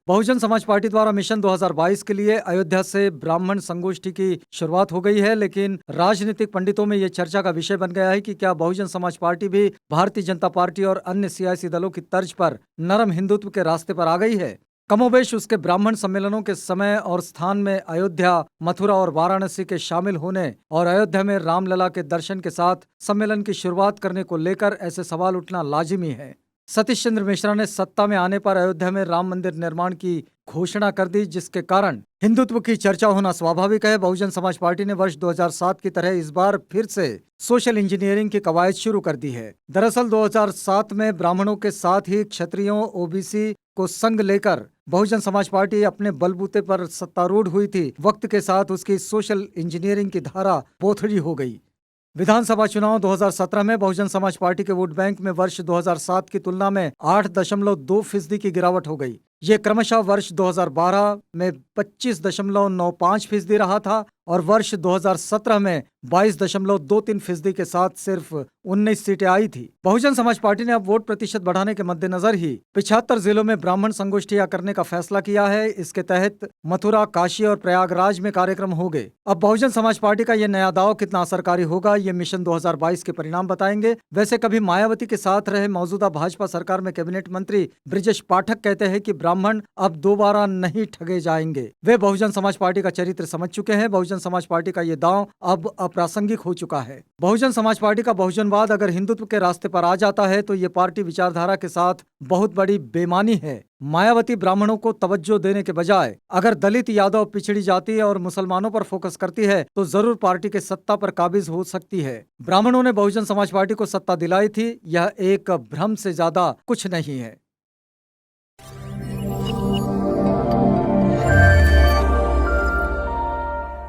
Bahujan Samaj party द्वारा mission 2022 के लिए अयोध्या से ब्राह्मण संगोष्ठी की शुरुआत हो गई है, लेकिन राजनीतिक पंडितों में यह चर्चा का विषय बन गया है कि क्या बहुजन समाज पार्टी भी भारतीय जनता पार्टी और अन्य सियासी दलों की तर्ज पर नरम हिंदुत्व के रास्ते पर आ गई है। कमोबेश उसके ब्राह्मण सम्मेलनों के समय और स्थान में अयोध्या, मथुरा और वाराणसी के शामिल होने और अयोध्या में रामलला के दर्शन के साथ सम्मेलन की शुरुआत करने को लेकर ऐसे सवाल उठना लाजिमी है। सतीश चंद्र मिश्रा ने सत्ता में आने पर अयोध्या में राम मंदिर निर्माण की घोषणा कर दी, जिसके कारण हिंदुत्व की चर्चा होना स्वाभाविक है। बहुजन समाज पार्टी ने वर्ष 2007 की तरह इस बार फिर से सोशल इंजीनियरिंग की कवायद शुरू कर दी है। दरअसल 2007 में ब्राह्मणों के साथ ही क्षत्रियों, ओबीसी को संग लेकर बहुजन समाज पार्टी अपने बलबूते पर सत्तारूढ़ हुई थी। वक्त के साथ उसकी सोशल इंजीनियरिंग की धारा बोथड़ी हो गई। विधानसभा चुनाव 2017 में बहुजन समाज पार्टी के वोट बैंक में वर्ष 2007 की तुलना में 8.2% की गिरावट हो गई। ये क्रमशः वर्ष 2012 में 25.95% रहा था और वर्ष 2017 में 22.23% के साथ सिर्फ 19 सीटें आई थी। बहुजन समाज पार्टी ने अब वोट प्रतिशत बढ़ाने के मद्देनजर ही 75 जिलों में ब्राह्मण संगोष्ठियां करने का फैसला किया है। इसके तहत मथुरा, काशी और प्रयागराज में कार्यक्रम होंगे। अब बहुजन समाज पार्टी का यह नया दांव कितना असरकारी होगा, ये मिशन 2022 के परिणाम बताएंगे। वैसे कभी मायावती के साथ रहे मौजूदा भाजपा सरकार में कैबिनेट मंत्री बृजेश पाठक कहते हैं कि ब्राह्मण अब दोबारा नहीं ठगे जाएंगे। वे बहुजन समाज पार्टी का चरित्र समझ चुके हैं। बहुजन समाज पार्टी का ये दांव अब अप्रासंगिक हो चुका है। बहुजन समाज पार्टी का बहुजनवाद अगर हिंदुत्व के रास्ते पर आ जाता है तो ये पार्टी विचारधारा के साथ बहुत बड़ी बेईमानी है। मायावती ब्राह्मणों को तवज्जो देने के बजाय अगर दलित, यादव, पिछड़ी जाति और मुसलमानों पर फोकस करती है तो जरूर पार्टी के सत्ता पर काबिज हो सकती है। ब्राह्मणों ने बहुजन समाज पार्टी को सत्ता दिलाई थी, यह एक भ्रम से ज्यादा कुछ नहीं है।